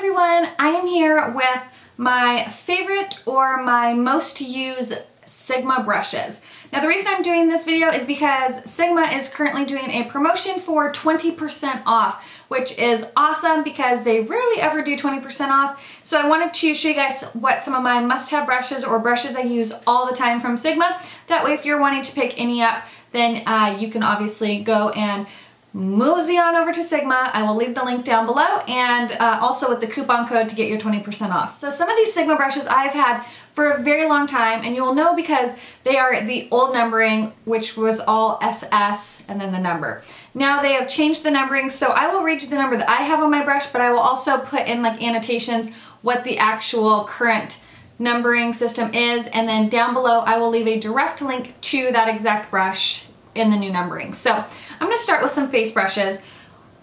everyone, I am here with my favorite or my most used Sigma brushes. Now the reason I'm doing this video is because Sigma is currently doing a promotion for 20% off, which is awesome because they rarely ever do 20% off. So I wanted to show you guys what some of my must-have brushes or brushes I use all the time from Sigma. That way if you're wanting to pick any up, then you can obviously go and mosey on over to Sigma. I will leave the link down below, and also with the coupon code to get your 20% off. So some of these Sigma brushes I've had for a very long time, and you'll know because they are the old numbering, which was all SS and then the number. Now they have changed the numbering, so I will read you the number that I have on my brush, but I will also put in like annotations what the actual current numbering system is, and then down below I will leave a direct link to that exact brush in the new numbering. So I'm going to start with some face brushes.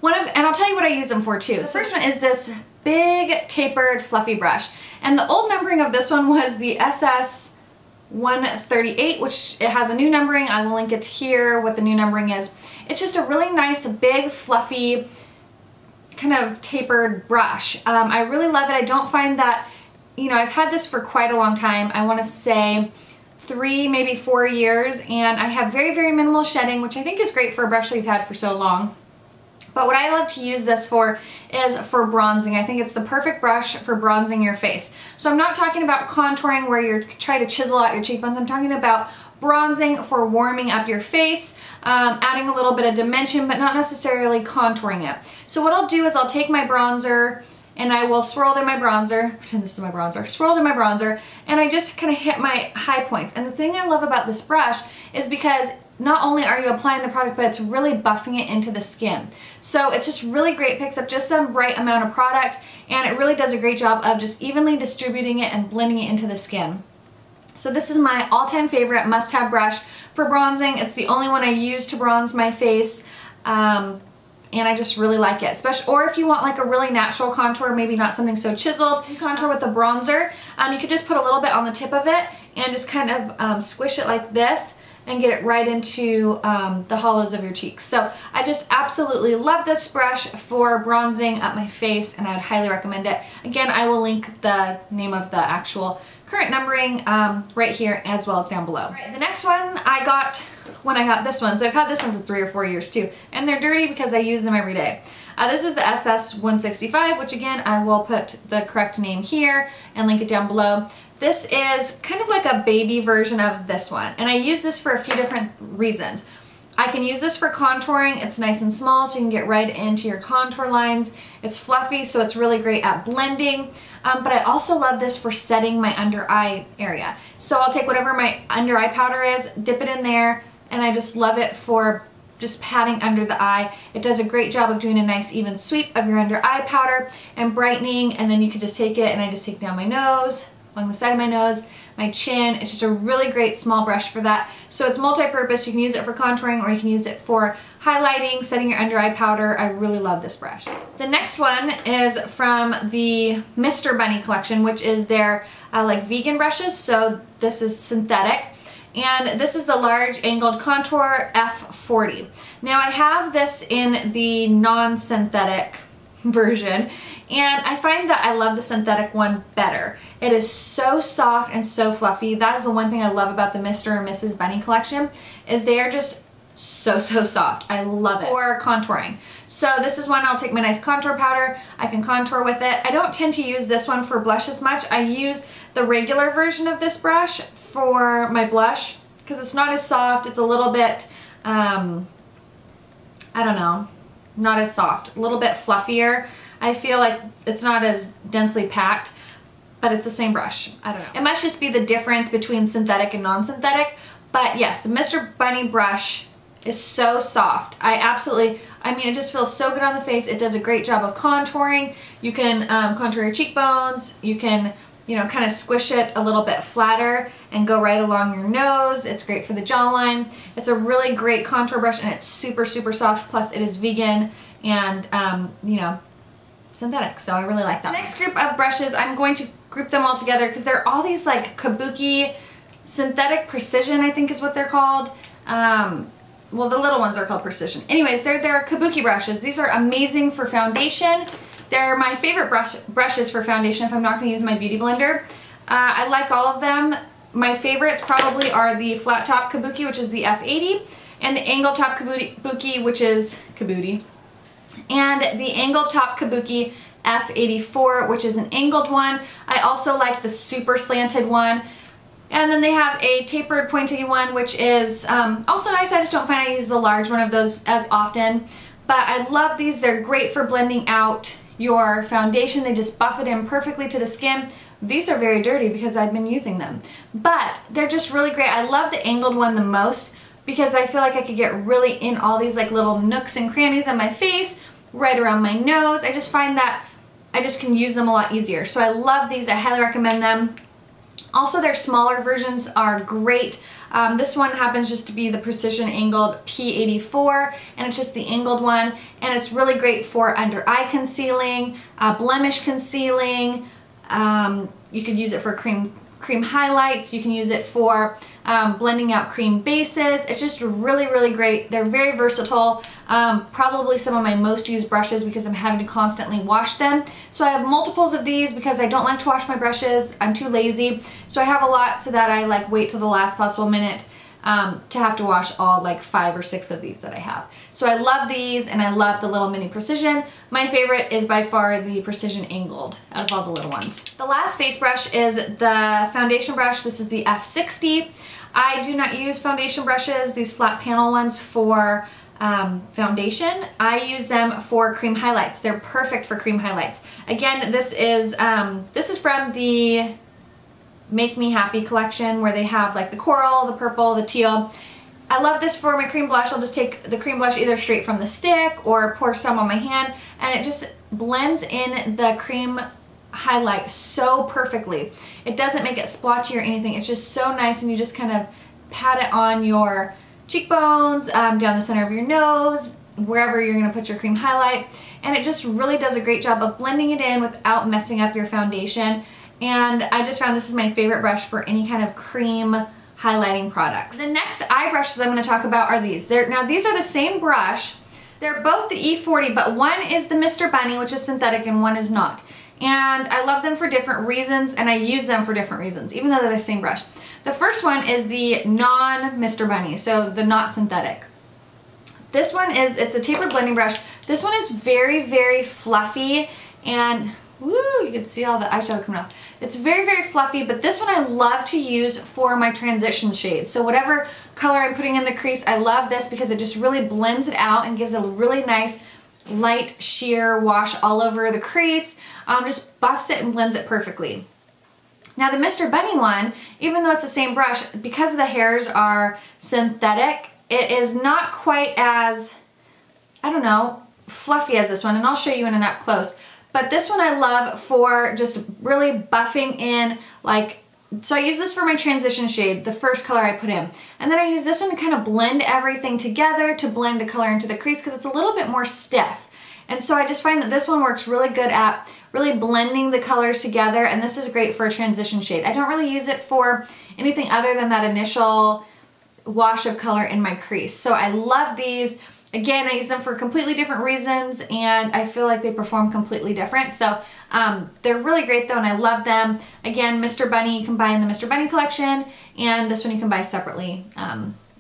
And I'll tell you what I use them for too. The first one is this big tapered fluffy brush, and the old numbering of this one was the SS 138, which it has a new numbering. I will link it here what the new numbering is. It's just a really nice big fluffy kind of tapered brush. I really love it. I don't find that, you know, I've had this for quite a long time. I want to say 3, maybe 4 years, and I have very, very minimal shedding, which I think is great for a brush that you've had for so long. But what I love to use this for is for bronzing. I think it's the perfect brush for bronzing your face. So I'm not talking about contouring where you're trying to chisel out your cheekbones. I'm talking about bronzing for warming up your face, adding a little bit of dimension, but not necessarily contouring it. So what I'll do is I'll take my bronzer and I will swirl it in my bronzer, pretend this is my bronzer, swirl it in my bronzer, and I just kind of hit my high points. And the thing I love about this brush is because not only are you applying the product, but it's really buffing it into the skin. So it's just really great, picks up just the right amount of product, and it really does a great job of just evenly distributing it and blending it into the skin. So this is my all-time favorite must-have brush for bronzing. It's the only one I use to bronze my face. And I just really like it, especially, or if you want like a really natural contour, maybe not something so chiseled, you contour with a bronzer. You could just put a little bit on the tip of it and just kind of squish it like this and get it right into the hollows of your cheeks. So I just absolutely love this brush for bronzing up my face, and I would highly recommend it. Again, I will link the name of the actual current numbering right here as well as down below. All right, the next one I got when I got this one. So I've had this one for 3 or 4 years too, and they're dirty because I use them every day. This is the SS 165, which again, I will put the correct name here and link it down below. This is kind of like a baby version of this one, and I use this for a few different reasons. I can use this for contouring. It's nice and small, so you can get right into your contour lines. It's fluffy, so it's really great at blending. But I also love this for setting my under eye area. So I'll take whatever my under eye powder is, dip it in there, and I just love it for just patting under the eye. It does a great job of doing a nice even sweep of your under eye powder and brightening, and then you can just take it, and I just take down my nose, along the side of my nose, my chin. It's just a really great small brush for that. So it's multi-purpose. You can use it for contouring, or you can use it for highlighting, setting your under eye powder. I really love this brush. The next one is from the Mr. Bunny collection, which is their like vegan brushes. So this is synthetic, and this is the large angled contour F40. Now I have this in the non-synthetic version, and I find that I love the synthetic one better. It is so soft and so fluffy. That is the one thing I love about the Mr. and Mrs. Bunny collection, is they are just so soft. I love it for contouring. So this is one I'll take my nice contour powder. I can contour with it. I don't tend to use this one for blush as much. I use the regular version of this brush for my blush because it's not as soft. It's a little bit, I don't know, not as soft, a little bit fluffier. I feel like it's not as densely packed, but it's the same brush. I don't know. It must just be the difference between synthetic and non-synthetic. But yes, the Mr. Bunny brush is so soft. I mean, it just feels so good on the face. It does a great job of contouring. You can contour your cheekbones. You can, you know, kind of squish it a little bit flatter and go right along your nose. It's great for the jawline. It's a really great contour brush, and it's super soft. Plus it is vegan and, you know, synthetic. So I really like that. The next group of brushes, I'm going to group them all together because they're all these like Kabuki synthetic precision, I think is what they're called. Well, the little ones are called precision. Anyways, they're Kabuki brushes. These are amazing for foundation. They're my favorite brushes for foundation if I'm not going to use my beauty blender. I like all of them. My favorites probably are the flat top Kabuki, which is the F80, and the angle top Kabuki, which is Kabuki, and the angle top Kabuki F84, which is an angled one. I also like the super slanted one. And then they have a tapered pointy one, which is also nice. I just don't find I use the large one of those as often. But I love these. They're great for blending out your foundation. They just buff it in perfectly to the skin. These are very dirty because I've been using them. But they're just really great. I love the angled one the most because I feel like I could get really in all these like little nooks and crannies on my face, right around my nose. I just find that I just can use them a lot easier. So I love these. I highly recommend them. Also, their smaller versions are great. This one happens just to be the precision angled P84, and it's just the angled one, and it's really great for under eye concealing, blemish concealing. You could use it for cream highlights. You can use it for blending out cream bases. It's just really great. They're very versatile. Probably some of my most used brushes because I'm having to constantly wash them. So I have multiples of these because I don't like to wash my brushes. I'm too lazy. So I have a lot so that I like wait till the last possible minute to have to wash all like 5 or 6 of these that I have. So I love these, and I love the little mini precision. My favorite is by far the precision angled out of all the little ones. The last face brush is the foundation brush. This is the F60. I do not use foundation brushes, these flat panel ones, for foundation. I use them for cream highlights. They're perfect for cream highlights. Again, this is from the Make Me Happy collection, where they have like the coral, the purple, the teal. I love this for my cream blush. I'll just take the cream blush either straight from the stick or pour some on my hand, and it just blends in the cream highlight so perfectly. It doesn't make it splotchy or anything. It's just so nice, and you just kind of pat it on your cheekbones, down the center of your nose, wherever you're going to put your cream highlight, and it just really does a great job of blending it in without messing up your foundation. And I just found this is my favorite brush for any kind of cream highlighting products. The next eye brushes I'm going to talk about are these. Now these are the same brush. They're both the E40, but one is the Mr. Bunny, which is synthetic, and one is not. And I love them for different reasons, and I use them for different reasons, even though they're the same brush. The first one is the non-Mr. Bunny, so the not synthetic. This one is, it's a tapered blending brush. This one is very fluffy, and woo, you can see all the eyeshadow coming off. It's very fluffy, but this one I love to use for my transition shades. So whatever color I'm putting in the crease, I love this because it just really blends it out and gives a really nice light sheer wash all over the crease. Just buffs it and blends it perfectly. Now the Mr. Bunny one, even though it's the same brush, because the hairs are synthetic, it is not quite as, I don't know, fluffy as this one, and I'll show you in an up close. But this one I love for just really buffing in, like, so I use this for my transition shade, the first color I put in. And then I use this one to kind of blend everything together, to blend the color into the crease, because it's a little bit more stiff. And so I just find that this one works really good at really blending the colors together, and this is great for a transition shade. I don't really use it for anything other than that initial wash of color in my crease. So I love these. Again, I use them for completely different reasons, and I feel like they perform completely different. So they're really great though, and I love them. Again, Mr. Bunny, you can buy in the Mr. Bunny collection, and this one you can buy separately.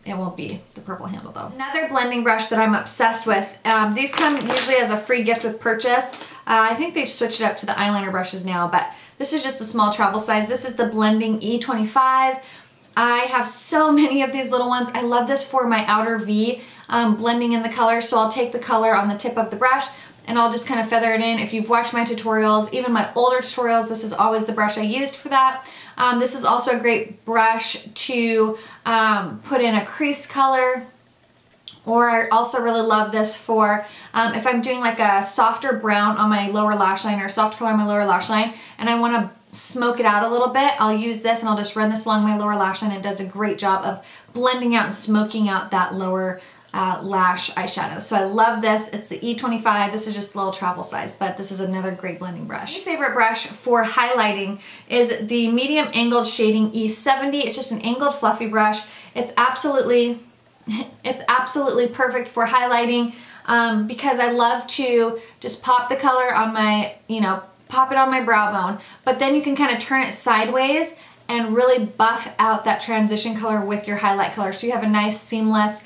It won't be the purple handle though. Another blending brush that I'm obsessed with. These come usually as a free gift with purchase. I think they've switched it up to the eyeliner brushes now, but this is just a small travel size. This is the Blending E25. I have so many of these little ones. I love this for my outer V, blending in the color. So I'll take the color on the tip of the brush and I'll just kind of feather it in. If you've watched my tutorials, even my older tutorials, this is always the brush I used for that. This is also a great brush to put in a crease color. Or I also really love this for if I'm doing like a softer brown on my lower lash line, or soft color on my lower lash line, and I want to smoke it out a little bit, I'll use this and I'll just run this along my lower lash line. It does a great job of blending out and smoking out that lower lash eyeshadow. So I love this. It's the E25. This is just a little travel size, but this is another great blending brush. My favorite brush for highlighting is the medium angled shading E70. It's just an angled fluffy brush. It's absolutely perfect for highlighting. because I love to just pop the color on my, pop it on my brow bone, but then you can kind of turn it sideways and really buff out that transition color with your highlight color. So you have a nice seamless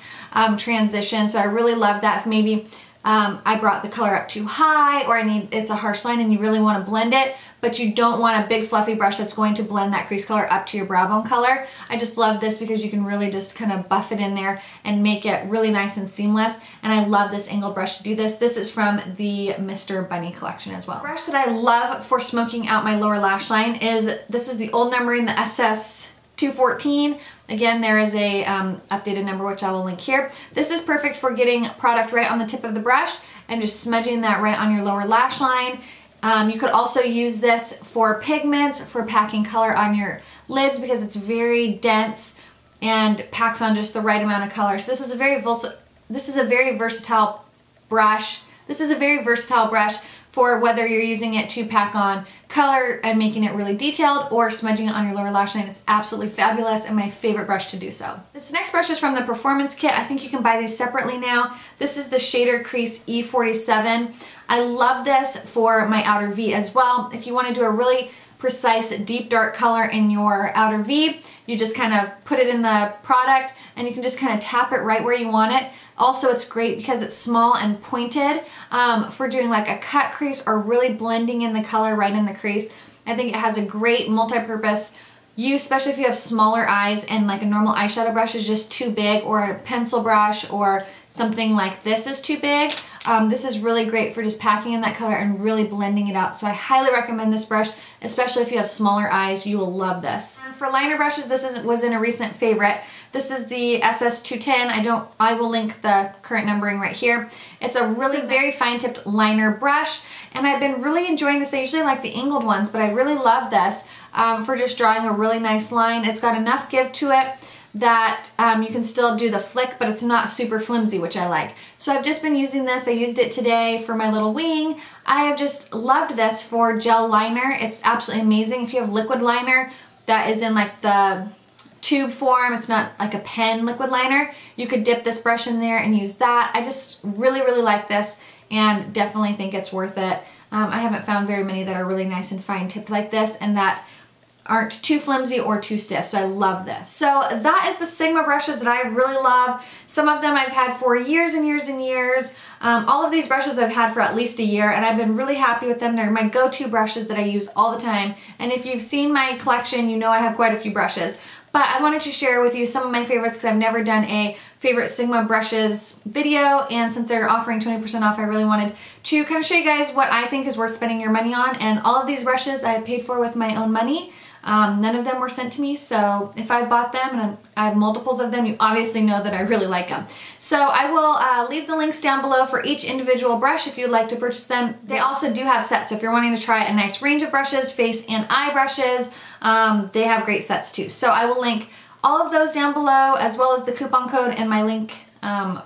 transition. So I really love that. If maybe I brought the color up too high, or it's a harsh line and you really want to blend it, but you don't want a big fluffy brush that's going to blend that crease color up to your brow bone color. I just love this because you can really just kind of buff it in there and make it really nice and seamless. And I love this angled brush to do this. This is from the Mr. Bunny collection as well. The brush that I love for smoking out my lower lash line is, this is the old numbering, the SS214. Again, there is a updated number, which I will link here. This is perfect for getting product right on the tip of the brush and just smudging that right on your lower lash line. You could also use this for pigments, for packing color on your lids, because it's very dense and packs on just the right amount of color. So this is a very versatile brush. This is a very versatile brush for whether you're using it to pack on color and making it really detailed, or smudging it on your lower lash line. It's absolutely fabulous and my favorite brush to do so. This next brush is from the Performance Kit. I think you can buy these separately now. This is the Shader Crease E47. I love this for my outer V as well. If you want to do a really precise deep dark color in your outer V, you just kind of put it in the product and you can just kind of tap it right where you want it. Also, it's great because it's small and pointed for doing like a cut crease or really blending in the color right in the crease. I think it has a great multi-purpose use, especially if you have smaller eyes and like a normal eyeshadow brush is just too big, or a pencil brush or something like this is too big. This is really great for just packing in that color and really blending it out. So I highly recommend this brush, especially if you have smaller eyes. You will love this. And for liner brushes, this was in a recent favorite. This is the SS210. I will link the current numbering right here. It's a really very fine tipped liner brush, and I've been really enjoying this. I usually like the angled ones, but I really love this for just drawing a really nice line. It's got enough give to it that you can still do the flick, but it's not super flimsy, which I like. So I've just been using this. I used it today for my little wing. I have just loved this for gel liner. It's absolutely amazing. If you have liquid liner that is in like the tube form, it's not like a pen liquid liner, you could dip this brush in there and use that. I just really, really like this and definitely think it's worth it. I haven't found very many that are really nice and fine tipped like this and that aren't too flimsy or too stiff, so I love this. So that is the Sigma brushes that I really love. Some of them I've had for years and years and years. All of these brushes I've had for at least a year, and I've been really happy with them. They're my go-to brushes that I use all the time, and if you've seen my collection, you know I have quite a few brushes. But I wanted to share with you some of my favorites because I've never done a favorite Sigma brushes video, and since they're offering 20% off, I really wanted to kind of show you guys what I think is worth spending your money on. And all of these brushes I paid for with my own money. None of them were sent to me, so if I bought them and I have multiples of them, you obviously know that I really like them. So I will leave the links down below for each individual brush if you'd like to purchase them. They also do have sets, so if you're wanting to try a nice range of brushes, face and eye brushes, they have great sets too. So I will link all of those down below, as well as the coupon code and my link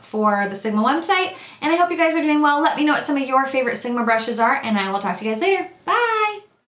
for the Sigma website. And I hope you guys are doing well. Let me know what some of your favorite Sigma brushes are, and I will talk to you guys later. Bye!